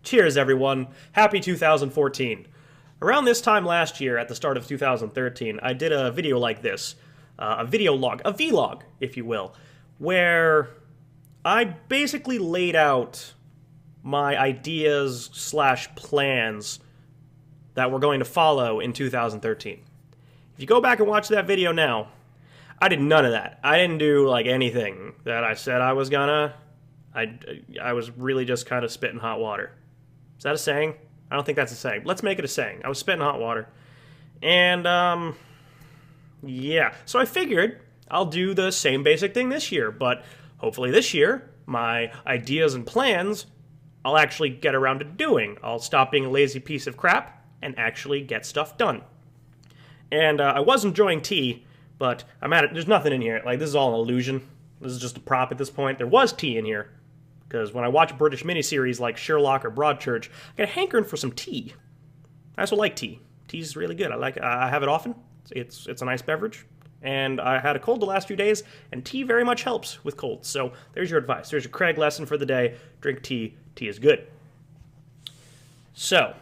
Cheers, everyone. Happy 2014. Around this time last year, at the start of 2013, I did a video like this. A video log, a vlog, if you will, where I basically laid out my ideas / plans that we're going to follow in 2013. If you go back and watch that video now, I did none of that. I didn't do, like, anything that I said I was gonna. I was really just kind of spitting hot water. Is that a saying? I don't think that's a saying. Let's make it a saying. I was spitting hot water. And, yeah. So I figured I'll do the same basic thing this year, but hopefully this year, my ideas and plans, I'll actually get around to doing. I'll stop being a lazy piece of crap and actually get stuff done. And I was enjoying tea, but I'm at it. There's nothing in here. Like, this is all an illusion. This is just a prop at this point. There was tea in here, because when I watch British miniseries like Sherlock or Broadchurch, I get a hankering for some tea. I also like tea. Tea's really good. I have it often. It's a nice beverage. And I had a cold the last few days, and tea very much helps with colds. So there's your advice. There's your Craig lesson for the day. Drink tea. Tea is good. So,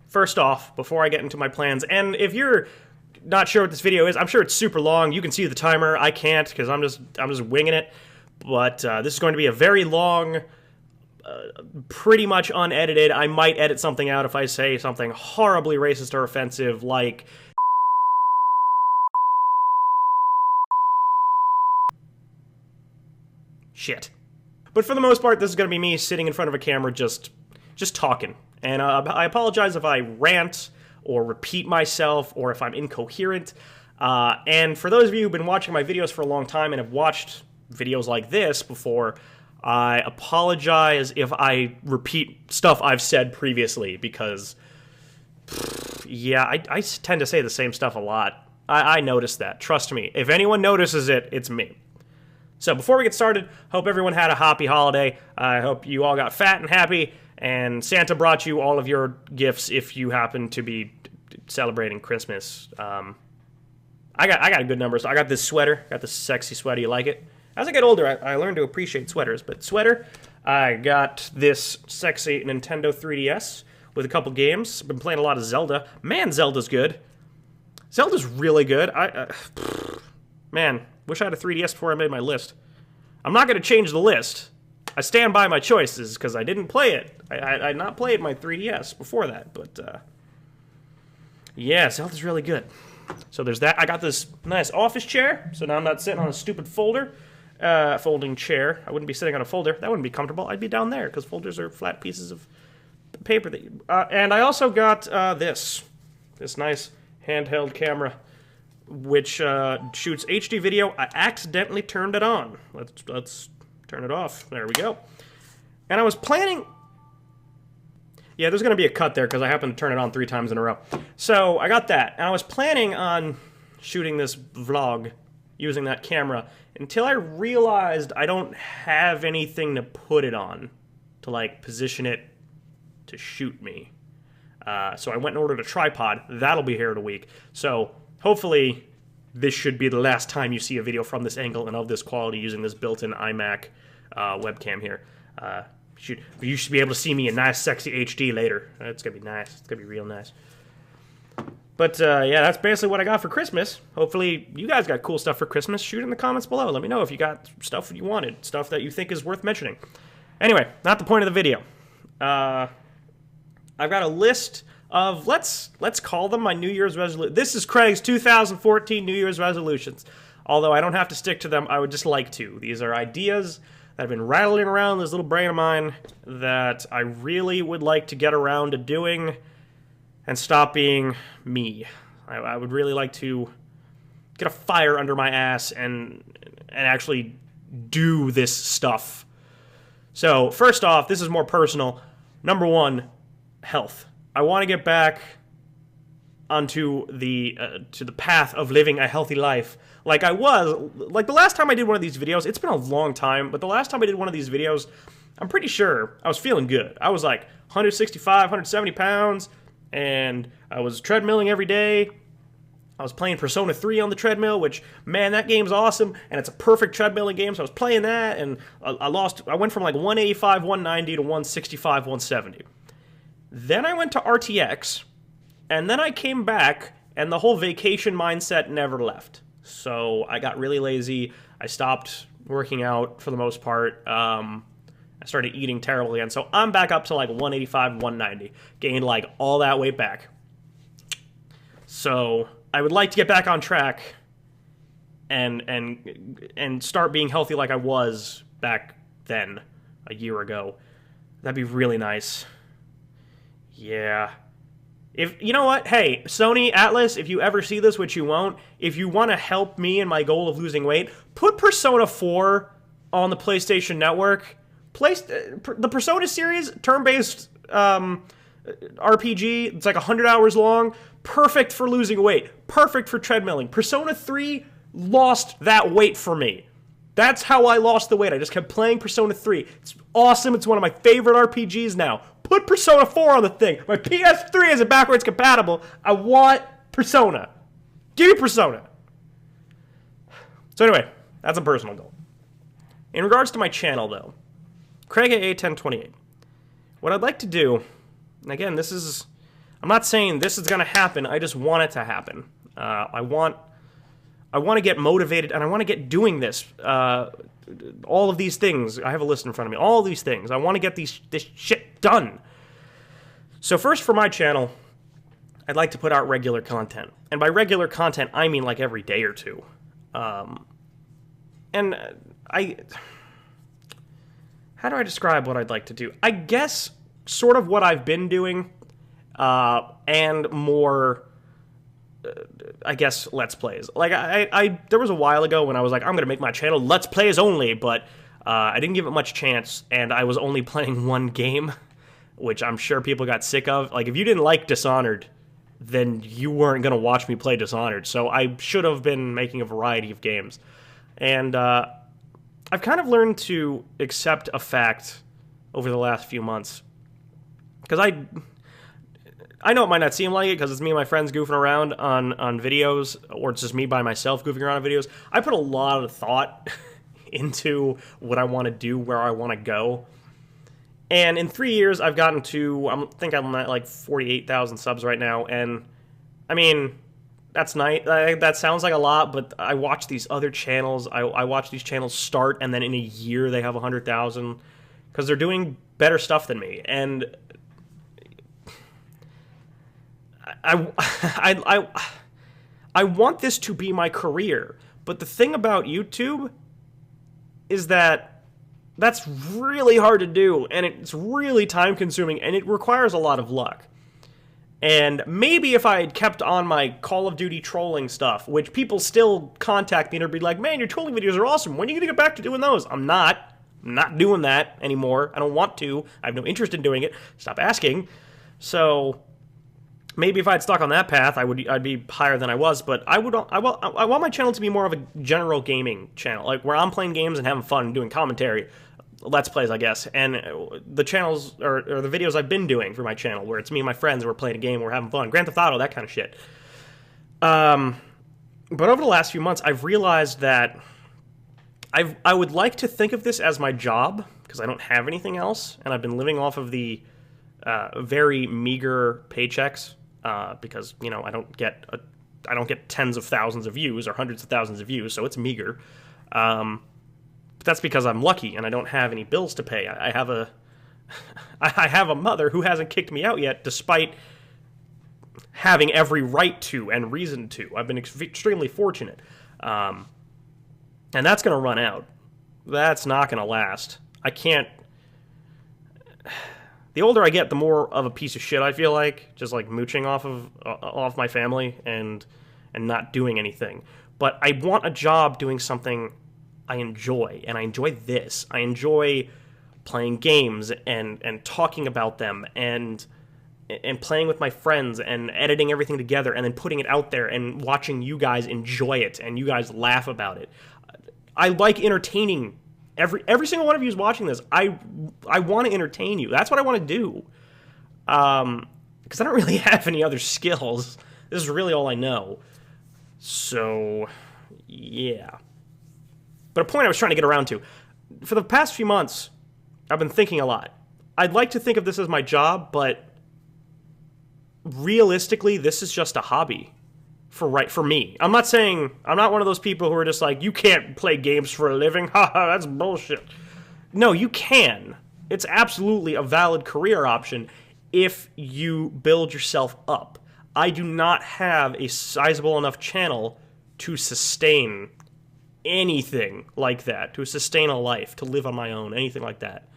first off, before I get into my plans, and if you're not sure what this video is, I'm sure it's super long. You can see the timer. I can't, because I'm just winging it. But this is going to be a very long, pretty much unedited. I might edit something out if I say something horribly racist or offensive, like shit. But for the most part, this is going to be me sitting in front of a camera just talking. And I apologize if I rant or repeat myself or if I'm incoherent. And for those of you who've been watching my videos for a long time and have watched videos like this before, I apologize if I repeat stuff I've said previously, because, yeah, I tend to say the same stuff a lot. I noticed that. Trust me. If anyone notices it, it's me. So before we get started, hope everyone had a happy holiday. I hope you all got fat and happy, and Santa brought you all of your gifts if you happen to be celebrating Christmas. I got a good number. So I got this sweater. Got this sexy sweater. You like it? As I get older, I learned to appreciate sweaters. But sweater, I got this sexy Nintendo 3DS with a couple games. Been playing a lot of Zelda. Man, Zelda's good. Zelda's really good. Man, wish I had a 3DS before I made my list. I'm not going to change the list. I stand by my choices because I didn't play it. I not played my 3DS before that, but yeah, Zelda's really good. So there's that. I got this nice office chair, so now I'm not sitting on a stupid folding chair. I wouldn't be sitting on a folder. That wouldn't be comfortable. I'd be down there because folders are flat pieces of paper. And I also got this nice handheld camera, which shoots HD video. I accidentally turned it on. Let's turn it off. There we go. And I was planning... Yeah, there's going to be a cut there because I happened to turn it on 3 times in a row. So I got that. And I was planning on shooting this vlog using that camera until I realized I don't have anything to put it on to, like, position it to shoot me. So I went and ordered a tripod. That'll be here in a week. So hopefully this should be the last time you see a video from this angle and of this quality using this built-in iMac webcam here. You should be able to see me in nice, sexy HD later. It's going to be nice. It's going to be real nice. But, yeah, that's basically what I got for Christmas. Hopefully you guys got cool stuff for Christmas. Shoot in the comments below. Let me know if you got stuff you wanted, stuff that you think is worth mentioning. Anyway, not the point of the video. I've got a list of, let's call them my New Year's resolutions. This is Craig's 2014 New Year's resolutions. Although I don't have to stick to them, I would just like to. These are ideas that have been rattling around this little brain of mine that I really would like to get around to doing and stop being me. I would really like to get a fire under my ass and actually do this stuff. So, first off, this is more personal. Number 1, health. I want to get back onto the path of living a healthy life. Like I was, like the last time I did one of these videos, it's been a long time, but the last time I did one of these videos, I'm pretty sure I was feeling good. I was like 165, 170 pounds, and I was treadmilling every day. I was playing Persona 3 on the treadmill, which, man, that game's awesome, and it's a perfect treadmilling game, so I was playing that, and I went from like 185, 190 to 165, 170. Then I went to RTX, and then I came back, and the whole vacation mindset never left. So I got really lazy, I stopped working out for the most part, I started eating terribly, and so I'm back up to like 185, 190, gained like all that weight back. So I would like to get back on track and start being healthy like I was back then, a year ago. That'd be really nice. Yeah. If you know what? Hey, Sony, Atlas, if you ever see this, which you won't, if you want to help me in my goal of losing weight, put Persona 4 on the PlayStation Network. The Persona series, turn-based RPG, it's like 100 hours long, perfect for losing weight, perfect for treadmilling. Persona 3 lost that weight for me. That's how I lost the weight. I just kept playing Persona 3. It's awesome. It's one of my favorite RPGs now. Put Persona 4 on the thing. My PS3 isn't backwards compatible. I want Persona. Give me Persona. So anyway, that's a personal goal. In regards to my channel, though, Craig AA1028, what I'd like to do, and again, I'm not saying this is going to happen, I just want it to happen. I want to get motivated, and I want to get doing this. All of these things, I have a list in front of me, all of these things. I want to get this shit done. So first, for my channel, I'd like to put out regular content. And by regular content, I mean like every day or two. How do I describe what I'd like to do? I guess sort of what I've been doing, and more, I guess, Let's Plays. Like, there was a while ago when I was like, I'm going to make my channel Let's Plays only, but I didn't give it much chance, and I was only playing one game, which I'm sure people got sick of. Like, if you didn't like Dishonored, then you weren't going to watch me play Dishonored, so I should have been making a variety of games. And I've kind of learned to accept a fact over the last few months, because I know it might not seem like it because it's me and my friends goofing around on videos, or it's just me by myself goofing around on videos. I put a lot of thought into what I want to do, where I want to go. And in 3 years, I've gotten to, I think I'm at like 48,000 subs right now. And I mean, that's nice. That sounds like a lot, but I watch these other channels. I watch these channels start, and then in a year they have 100,000 because they're doing better stuff than me. And I want this to be my career, but the thing about YouTube is that that's really hard to do, and it's really time-consuming, and it requires a lot of luck. And maybe if I had kept on my Call of Duty trolling stuff, which people still contact me and be like, man, your trolling videos are awesome, when are you going to get back to doing those? I'm not doing that anymore. I don't want to. I have no interest in doing it. Stop asking. So maybe if I had stuck on that path, I'd be higher than I was, but I want my channel to be more of a general gaming channel, like where I'm playing games and having fun and doing commentary, Let's Plays, I guess, and the channels, or the videos I've been doing for my channel, where it's me and my friends, we're playing a game, we're having fun, Grand Theft Auto, that kind of shit. But over the last few months, I've realized that I would like to think of this as my job, because I don't have anything else, and I've been living off of the very meager paychecks, because, you know, I don't get tens of thousands of views or hundreds of thousands of views, so it's meager. But that's because I'm lucky and I don't have any bills to pay. I have a mother who hasn't kicked me out yet, despite having every right to and reason to. I've been extremely fortunate. And that's going to run out. That's not going to last. I can't... The older I get, the more of a piece of shit I feel like, just like mooching off my family and not doing anything. But I want a job doing something I enjoy, and I enjoy this. I enjoy playing games and talking about them and playing with my friends and editing everything together and then putting it out there and watching you guys enjoy it and you guys laugh about it. I like entertaining every single one of you who's watching this. I want to entertain you. That's what I want to do. Because I don't really have any other skills. This is really all I know. So, yeah. But a point I was trying to get around to, for the past few months, I've been thinking a lot. I'd like to think of this as my job, but realistically, this is just a hobby for me. I'm not one of those people who are just like, you can't play games for a living. Haha, that's bullshit. No, you can. It's absolutely a valid career option if you build yourself up. I do not have a sizable enough channel to sustain anything like that, to sustain a life, to live on my own, anything like that.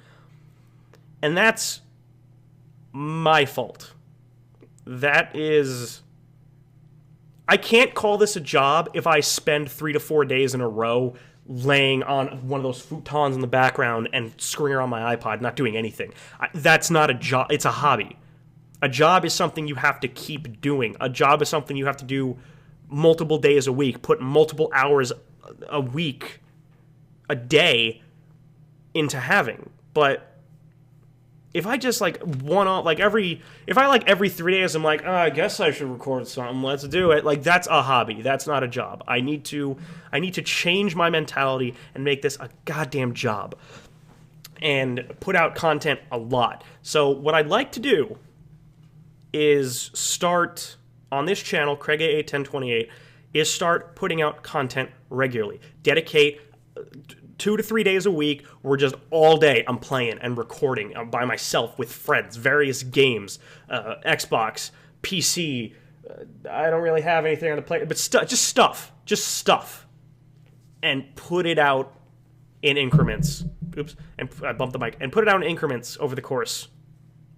And that's my fault. That is... I can't call this a job if I spend 3 to 4 days in a row laying on one of those futons in the background and screwing around my iPod, not doing anything. That's not a job. It's a hobby. A job is something you have to keep doing. A job is something you have to do multiple days a week, put multiple hours a week, a day into having. But if I just every 3 days I'm like, oh, I guess I should record something, let's do it. Like, that's a hobby. That's not a job. I need to change my mentality and make this a goddamn job and put out content a lot. So what I'd like to do is start on this channel, Craig AA 1028, is start putting out content regularly. Dedicate 2 to 3 days a week where just all day I'm playing and recording by myself with friends, various games, Xbox, PC. I don't really have anything on the play, but just stuff, and put it out in increments. Oops, and I bumped the mic. And put it out in increments over the course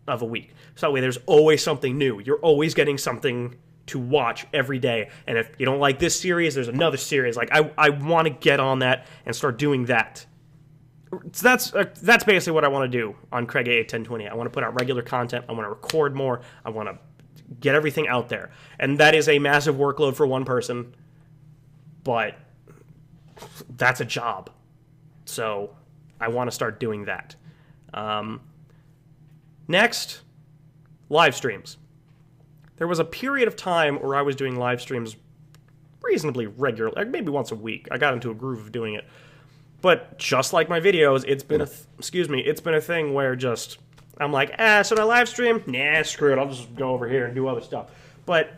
of a week. So that way there's always something new. You're always getting something to watch every day. And if you don't like this series, there's another series. Like, I want to get on that and start doing that. So that's basically what I want to do on Craig AA 1020. I want to put out regular content. I want to record more. I want to get everything out there. And that is a massive workload for one person, but that's a job. So I want to start doing that. Next, live streams. There was a period of time where I was doing live streams reasonably regularly, like maybe once a week. I got into a groove of doing it. But just like my videos, it's been a thing where just I'm like, should I live stream? Nah, screw it. I'll just go over here and do other stuff. But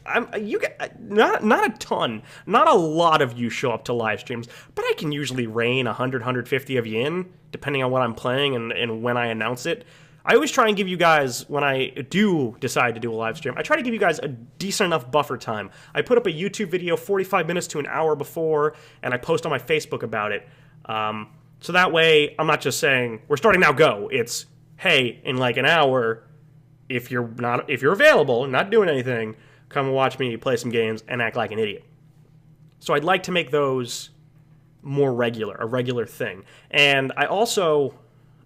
not a ton, not a lot of you show up to live streams, but I can usually rein 100, 150 of you in, depending on what I'm playing and when I announce it. I always try and give you guys, when I do decide to do a live stream, I try to give you guys a decent enough buffer time. I put up a YouTube video 45 minutes to an hour before, and I post on my Facebook about it. So that way, I'm not just saying, we're starting now, go. It's, hey, in like an hour, if you're available and not doing anything, come and watch me play some games and act like an idiot. So I'd like to make those more regular, a regular thing. And I also...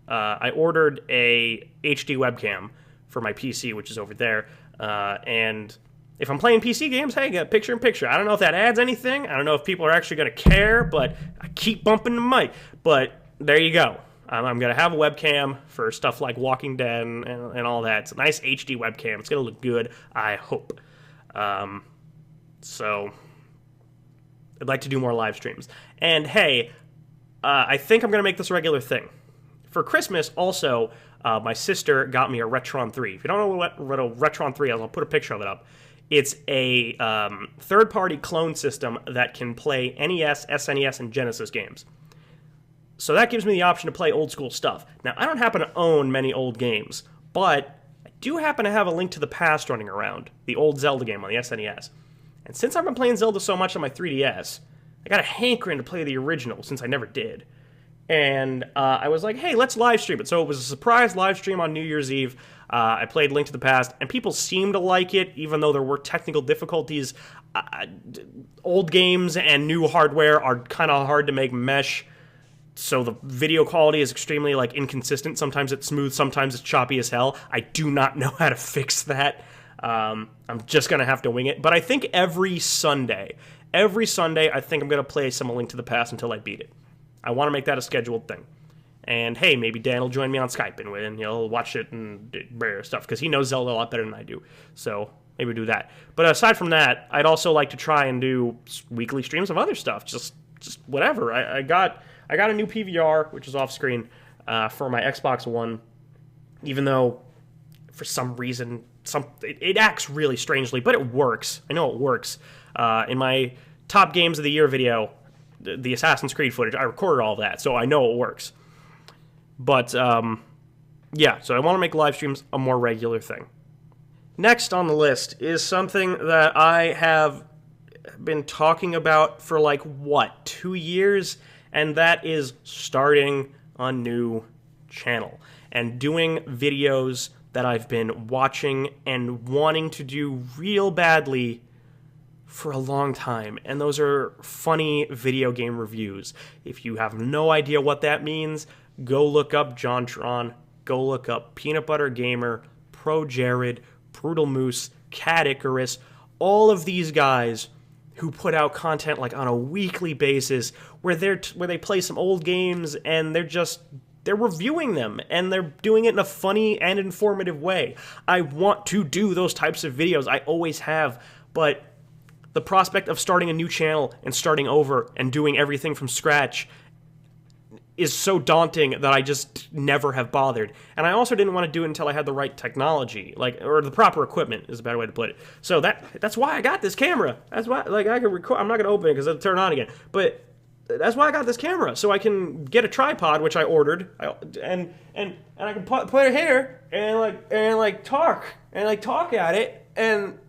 I ordered a HD webcam for my PC, which is over there, and if I'm playing PC games, hey, get picture-in-picture. I don't know if that adds anything. I don't know if people are actually going to care, but I keep bumping the mic. But there you go. I'm going to have a webcam for stuff like Walking Dead and all that. It's a nice HD webcam. It's going to look good, I hope. So I'd like to do more live streams. And hey, I think I'm going to make this a regular thing. For Christmas, also, my sister got me a Retron 3. If you don't know what a Retron 3 is, I'll put a picture of it up. It's a third-party clone system that can play NES, SNES, and Genesis games. So that gives me the option to play old-school stuff. Now, I don't happen to own many old games, but I do happen to have a Link to the Past running around, the old Zelda game on the SNES. And since I've been playing Zelda so much on my 3DS, I got a hankering to play the original, since I never did. And I was like, hey, let's live stream it. So it was a surprise live stream on New Year's Eve. I played Link to the Past, and people seemed to like it, even though there were technical difficulties. Old games and new hardware are kind of hard to make mesh, so the video quality is extremely inconsistent. Sometimes it's smooth, sometimes it's choppy as hell. I do not know how to fix that. I'm just going to have to wing it. But I think every Sunday, I think I'm going to play some Link to the Past until I beat it. I want to make that a scheduled thing. And hey, maybe Dan will join me on Skype and he'll watch it and stuff, because he knows Zelda a lot better than I do. So maybe do that. But aside from that, I'd also like to try and do weekly streams of other stuff, just whatever. I got a new PVR, which is off screen, for my Xbox One, even though for some reason it acts really strangely, but it works. I know it works. In my top games of the year video, the Assassin's Creed footage, I recorded all of that, so I know it works. But yeah, so I want to make live streams a more regular thing. Next on the list is something that I have been talking about for like, what, 2 years? And that is starting a new channel and doing videos that I've been watching and wanting to do real badly for a long time. And those are funny video game reviews. If you have no idea what that means, go look up JonTron, go look up Peanut Butter Gamer, Pro Jared, Brutal Moose, Cat Icarus, all of these guys who put out content like on a weekly basis where they play some old games and they're reviewing them and they're doing it in a funny and informative way. I want to do those types of videos. I always have, but the prospect of starting a new channel and starting over and doing everything from scratch is so daunting that I just never have bothered. And I also didn't want to do it until I had the right technology, or the proper equipment is a better way to put it. So that's why I got this camera. That's why, I can record. I'm not going to open it because it'll turn on again. But that's why I got this camera, so I can get a tripod, which I ordered, and I can put it here and talk at it, and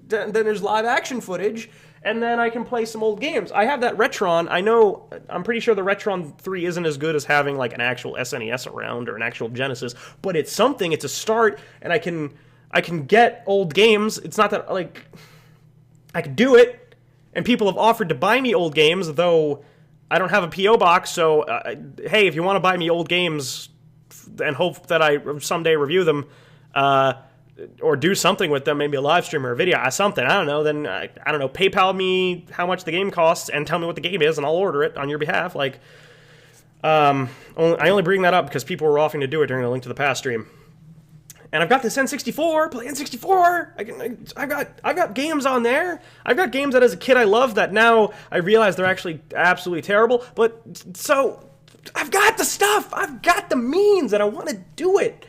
then there's live action footage. And then I can play some old games. I have that Retron. I'm pretty sure the Retron 3 isn't as good as having like an actual SNES around or an actual Genesis, but it's something. It's a start, and I can get old games. It's not that I can do it, and people have offered to buy me old games, though I don't have a PO box. So hey, if you want to buy me old games and hope that I someday review them, or do something with them, maybe a live stream or a video, something, I don't know, then, I don't know, PayPal me how much the game costs and tell me what the game is, and I'll order it on your behalf. I only bring that up because people were offering to do it during the Link to the Past stream. And I've got this N64, play N64, I've got games on there. I've got games that as a kid I loved that now I realize they're actually absolutely terrible, but, so, I've got the stuff, I've got the means, and I want to do it.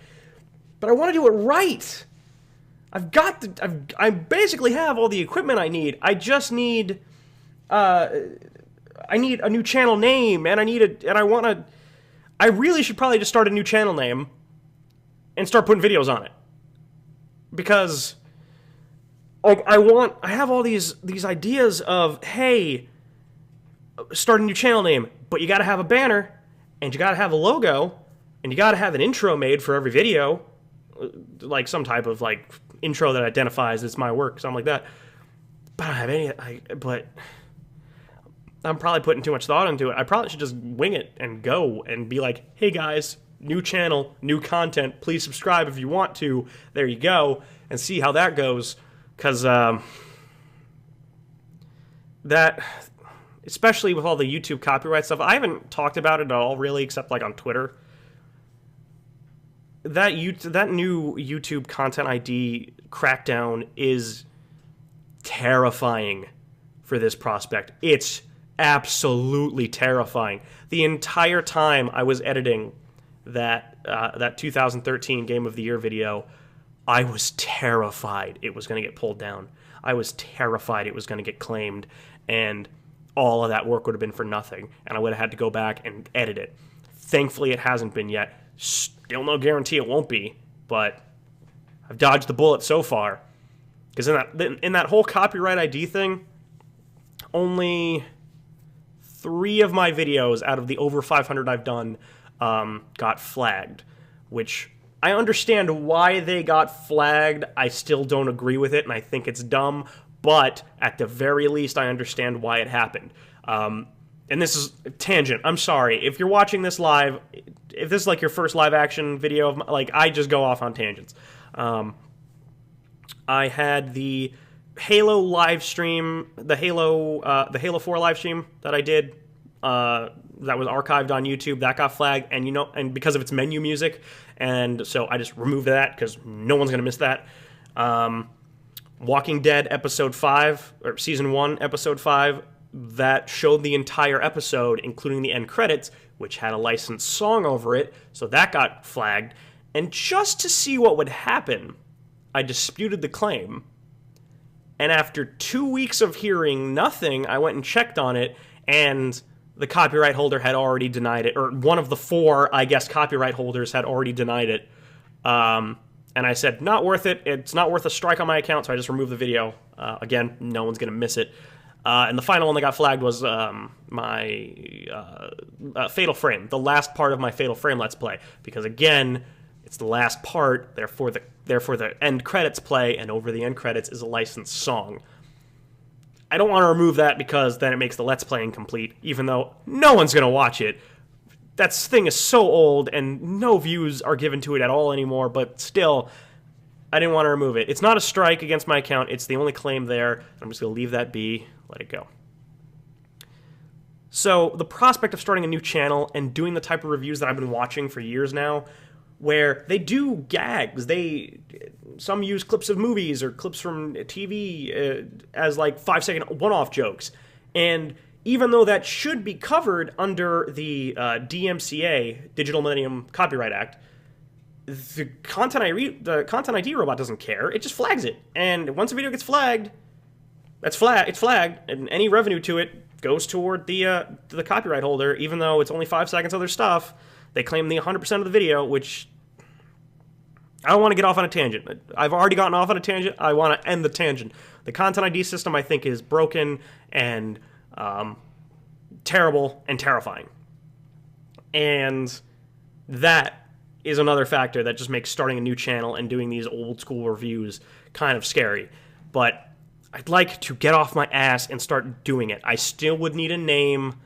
But I want to do it right. I basically have all the equipment I need. I just need, I need a new channel name, and I really should probably just start a new channel name and start putting videos on it. Because, I have all these ideas of, hey, start a new channel name, but you gotta have a banner, and you gotta have a logo, and you gotta have an intro made for every video, like some type of intro that identifies it's my work, something like that. But I don't have any. But I'm probably putting too much thought into it. I probably should just wing it and go and be like, hey guys, new channel, new content. Please subscribe if you want to. There you go, and see how that goes. Because that, especially with all the YouTube copyright stuff, I haven't talked about it at all really, except on Twitter. That new YouTube content ID crackdown is terrifying for this prospect. It's absolutely terrifying. The entire time I was editing that 2013 Game of the Year video, I was terrified it was going to get pulled down. I was terrified it was going to get claimed, and all of that work would have been for nothing, and I would have had to go back and edit it. Thankfully, it hasn't been yet. Still no guarantee it won't be, but I've dodged the bullet so far. Because in that whole copyright ID thing, only 3 of my videos out of the over 500 I've done got flagged, which I understand why they got flagged. I still don't agree with it, and I think it's dumb, but at the very least, I understand why it happened. And this is a tangent. I'm sorry. If you're watching this live, if this is your first live action video of I just go off on tangents. I had the Halo live stream, the Halo 4 live stream that I did, that was archived on YouTube. That got flagged, and because of its menu music, and so I just removed that because no one's gonna miss that. Walking Dead episode 5, or season 1 episode 5, that showed the entire episode, including the end credits, which had a licensed song over it, so that got flagged. And just to see what would happen, I disputed the claim. And after 2 weeks of hearing nothing, I went and checked on it, and the copyright holder had already denied it, or one of the 4, I guess, copyright holders had already denied it. And I said, not worth it. It's not worth a strike on my account, so I just removed the video. Again, no one's going to miss it. And the final one that got flagged was my Fatal Frame, the last part of my Fatal Frame Let's Play. Because again, it's the last part, therefore the end credits play, and over the end credits is a licensed song. I don't want to remove that because then it makes the Let's Play incomplete, even though no one's going to watch it. That thing is so old, and no views are given to it at all anymore, but still, I didn't want to remove it. It's not a strike against my account. It's the only claim there. I'm just going to leave that be, let it go. So, the prospect of starting a new channel and doing the type of reviews that I've been watching for years now, where they do gags, some use clips of movies or clips from TV as like 5-second one-off jokes, and even though that should be covered under the DMCA, Digital Millennium Copyright Act, the Content ID robot doesn't care. It just flags it, and once a video gets flagged, it's flagged, and any revenue to it goes toward the copyright holder, even though it's only 5 seconds of their stuff. They claim the 100% of the video, which I don't want to get off on a tangent. I've already gotten off on a tangent. I want to end the tangent. The Content ID system, I think, is broken and terrible and terrifying. And that is another factor that just makes starting a new channel and doing these old school reviews kind of scary. But I'd like to get off my ass and start doing it. I still would need a name.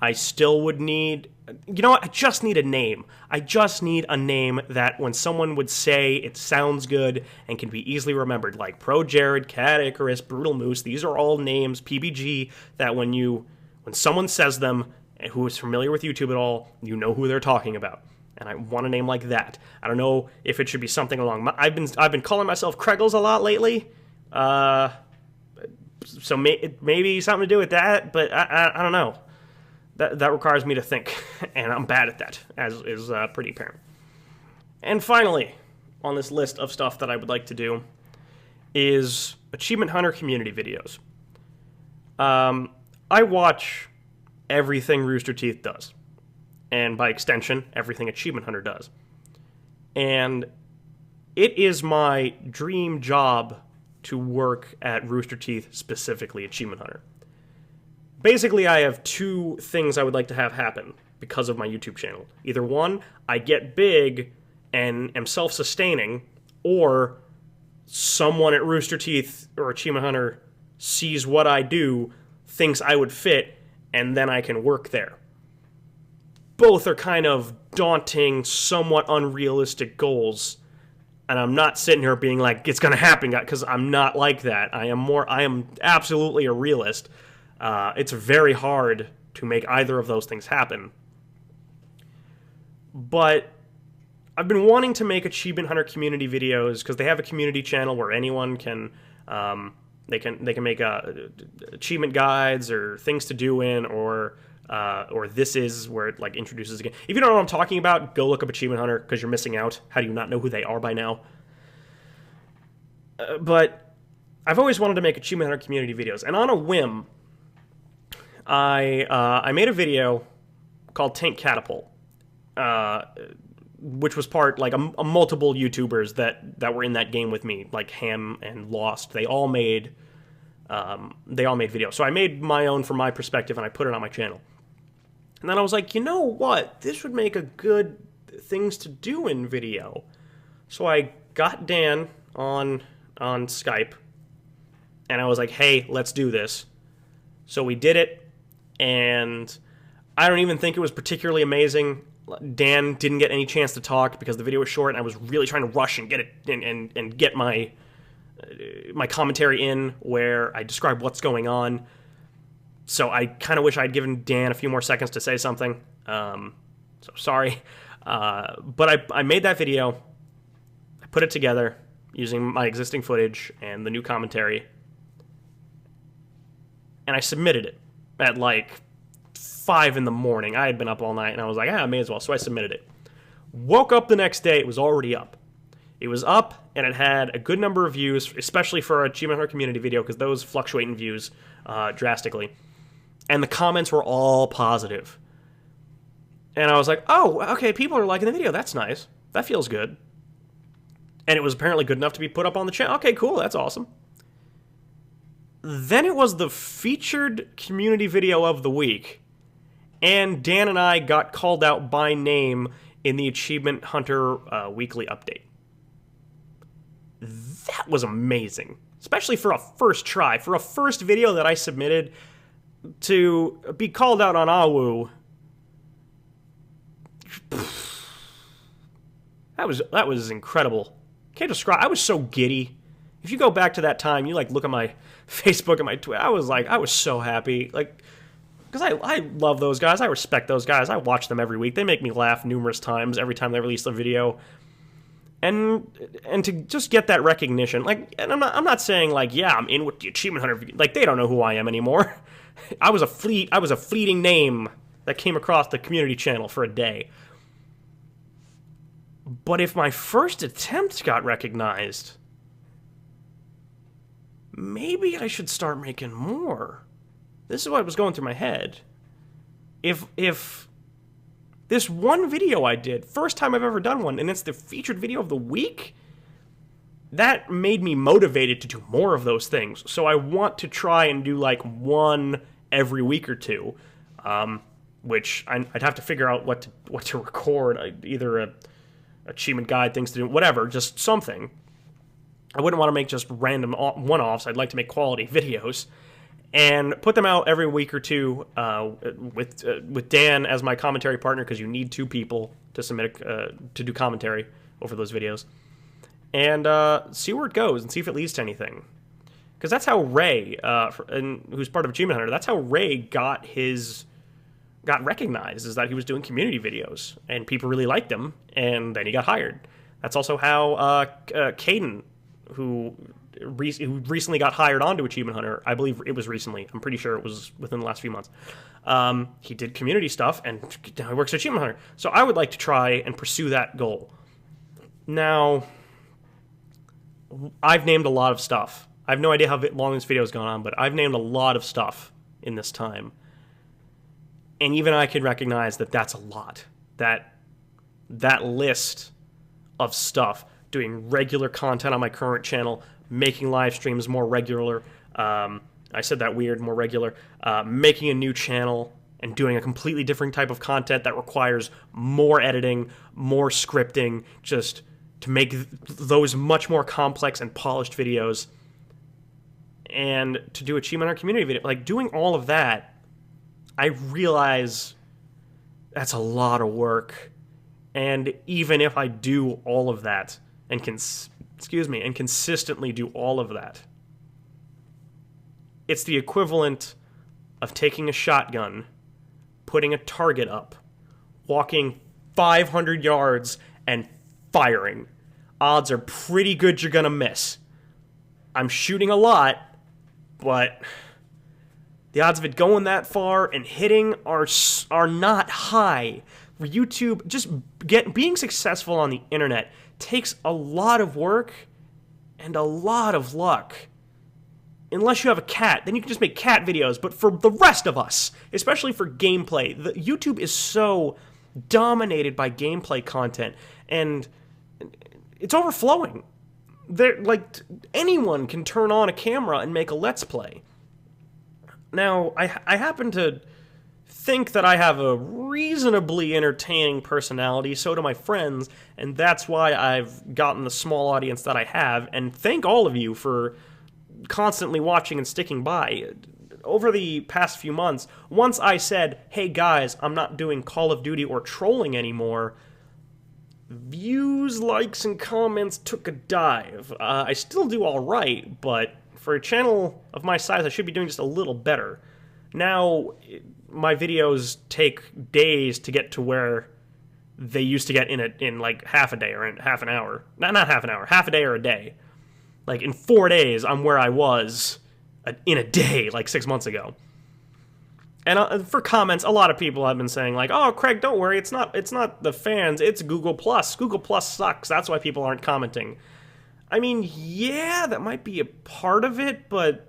I still would need... You know what? I just need a name. I just need a name that when someone would say it sounds good and can be easily remembered, like Pro Jared, Cat Icarus, Brutal Moose. These are all names, PBG, that when someone says them, and who is familiar with YouTube at all, you know who they're talking about. And I want a name like that. I don't know if it should be something along... I've been calling myself Kreggles a lot lately. So maybe something to do with that, but I don't know. That requires me to think, and I'm bad at that, as is pretty apparent. And finally, on this list of stuff that I would like to do, is Achievement Hunter community videos. I watch everything Rooster Teeth does, and by extension, everything Achievement Hunter does. And it is my dream job to work at Rooster Teeth, specifically Achievement Hunter. Basically, I have 2 things I would like to have happen because of my YouTube channel. Either one, I get big and am self-sustaining, or someone at Rooster Teeth or Achievement Hunter sees what I do, thinks I would fit, and then I can work there. Both are kind of daunting, somewhat unrealistic goals, and I'm not sitting here being like, it's gonna happen, because I'm not like that. I am absolutely a realist. It's very hard to make either of those things happen. But I've been wanting to make Achievement Hunter community videos because they have a community channel where anyone can they can make achievement guides or things to do in, or this is where it like introduces again. If you don't know what I'm talking about, go look up Achievement Hunter because you're missing out. How do you not know who they are by now? But I've always wanted to make Achievement Hunter community videos, and on a whim, I made a video called Tank Catapult, which was part, like, a multiple YouTubers that were in that game with me, like Ham and Lost. They all made videos. So I made my own from my perspective, and I put it on my channel. And then I was like, you know what? This would make a good things to do in video. So I got Dan on Skype, and I was like, hey, let's do this. So we did it. And I don't even think it was particularly amazing. Dan didn't get any chance to talk because the video was short, and I was really trying to rush and get it and get my commentary in where I describe what's going on. So I kind of wish I'd given Dan a few more seconds to say something. So sorry. But I made that video. I put it together. using my existing footage and the new commentary. And I submitted it at like 5 in the morning. I had been up all night, and I was like, I may as well. So I submitted it. Woke up the next day, it was already up. It was up, and it had a good number of views, especially for a Achievement Hunter community video, because those fluctuate in views drastically. And the comments were all positive. And I was like, oh, okay, people are liking the video. That's nice. That feels good. And it was apparently good enough to be put up on the channel. Okay, cool, that's awesome. Then it was the featured community video of the week. And Dan and I got called out by name in the Achievement Hunter weekly update. That was amazing. Especially for a first try. For a first video that I submitted to be called out on AWU. That was incredible. Can't describe. I was so giddy. If you go back to that time, you like look at my Facebook and my Twitter. I was so happy. Like, because I love those guys. I respect those guys. I watch them every week. They make me laugh numerous times every time they release a video. And to just get that recognition, like, and I'm not saying like, yeah, I'm in with the Achievement Hunter. Like, they don't know who I am anymore. I was a fleeting name that came across the community channel for a day. But if my first attempt got recognized, maybe I should start making more. This is what was going through my head. If this one video I did, first time I've ever done one, and it's the featured video of the week, that made me motivated to do more of those things. So I want to try and do like one every week or two, which I'd have to figure out what to record, either a achievement guide, things to do, whatever, just something. I wouldn't want to make just random one-offs. I'd like to make quality videos and put them out every week or two with Dan as my commentary partner, because you need 2 people to submit to do commentary over those videos, and see where it goes and see if it leads to anything. Because that's how Ray, who's part of Achievement Hunter, that's how Ray got recognized, is that he was doing community videos and people really liked him, and then he got hired. That's also how Caden, who recently got hired onto Achievement Hunter, I believe it was recently, I'm pretty sure it was within the last few months, he did community stuff, and now he works at Achievement Hunter. So I would like to try and pursue that goal. Now, I've named a lot of stuff. I have no idea how long this video has gone on, but I've named a lot of stuff in this time. And even I can recognize that that's a lot. That list of stuff, doing regular content on my current channel, making live streams more regular, I said that weird, more regular, making a new channel and doing a completely different type of content that requires more editing, more scripting, just to make those much more complex and polished videos, and to do Achievement Hunter community video. Like, doing all of that, I realize that's a lot of work. And even if I do all of that and consistently do all of that, it's the equivalent of taking a shotgun, putting a target up, walking 500 yards, and firing. Odds are pretty good you're gonna miss. I'm shooting a lot, but the odds of it going that far and hitting are not high. For YouTube, just being successful on the internet takes a lot of work and a lot of luck. Unless you have a cat, then you can just make cat videos. But for the rest of us, especially for gameplay, YouTube is so dominated by gameplay content, and it's overflowing. Like, anyone can turn on a camera and make a Let's Play. Now, I happen to think that I have a reasonably entertaining personality, so do my friends, and that's why I've gotten the small audience that I have, and thank all of you for constantly watching and sticking by. Over the past few months, once I said, hey guys, I'm not doing Call of Duty or trolling anymore, views, likes, and comments took a dive. I still do alright, but for a channel of my size, I should be doing just a little better. Now, my videos take days to get to where they used to get in like half a day or in half an hour. Not half an hour, half a day or a day. Like, in 4 days, I'm where I was in a day, like 6 months ago. And for comments, a lot of people have been saying, like, oh, Craig, don't worry, it's not the fans, it's Google+. Google+ sucks, that's why people aren't commenting. I mean, yeah, that might be a part of it, but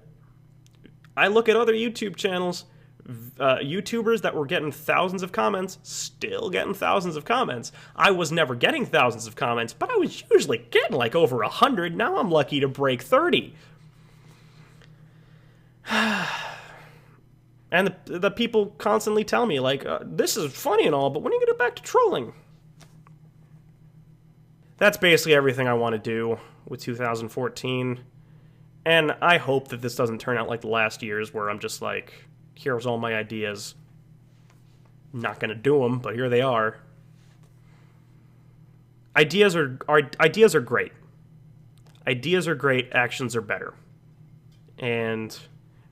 I look at other YouTube channels, YouTubers that were getting thousands of comments, still getting thousands of comments. I was never getting thousands of comments, but I was usually getting like over 100. Now I'm lucky to break 30. And the people constantly tell me, like, this is funny and all, but when are you going to get back to trolling? That's basically everything I want to do with 2014. And I hope that this doesn't turn out like the last years where I'm just like, here's all my ideas. Not going to do them, but here they are. Ideas are great. Ideas are great, actions are better. And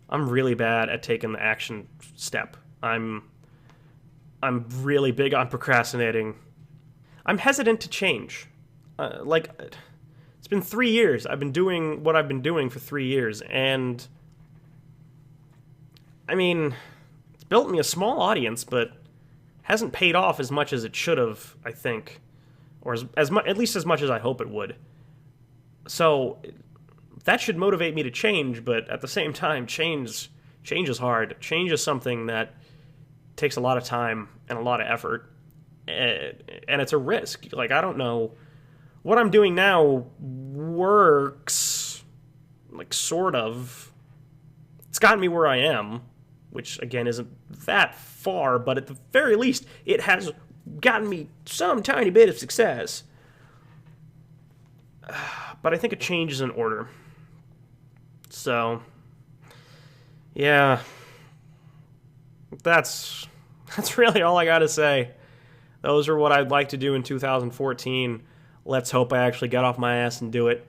I'm really bad at taking the action step. I'm really big on procrastinating. I'm hesitant to change. It's been 3 years. I've been doing what I've been doing for 3 years, and I mean, it's built me a small audience, but hasn't paid off as much as it should have, I think, or at least as much as I hope it would. So that should motivate me to change, but at the same time, change is hard. Change is something that takes a lot of time and a lot of effort, and it's a risk. Like, I don't know. What I'm doing now works, like, sort of. It's gotten me where I am, which, again, isn't that far, but at the very least, it has gotten me some tiny bit of success. But I think a change is in order. So, yeah, that's really all I gotta say. Those are what I'd like to do in 2014. Let's hope I actually get off my ass and do it.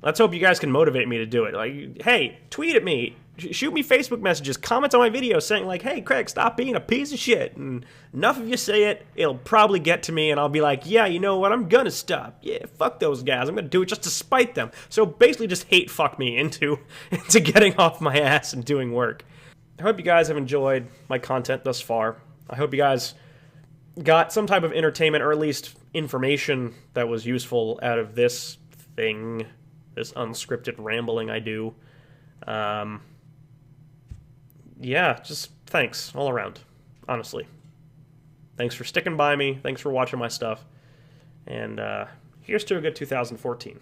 Let's hope you guys can motivate me to do it. Like, hey, tweet at me, shoot me Facebook messages, comment on my videos saying, like, hey, Craig, stop being a piece of shit. And enough of you say it, it'll probably get to me, and I'll be like, yeah, you know what, I'm gonna stop. Yeah, fuck those guys. I'm gonna do it just to spite them. So basically just hate fuck me into getting off my ass and doing work. I hope you guys have enjoyed my content thus far. I hope you guys got some type of entertainment, or at least information that was useful out of this thing, this unscripted rambling I do. Yeah, just thanks all around, honestly. Thanks for sticking by me, thanks for watching my stuff, and here's to a good 2014.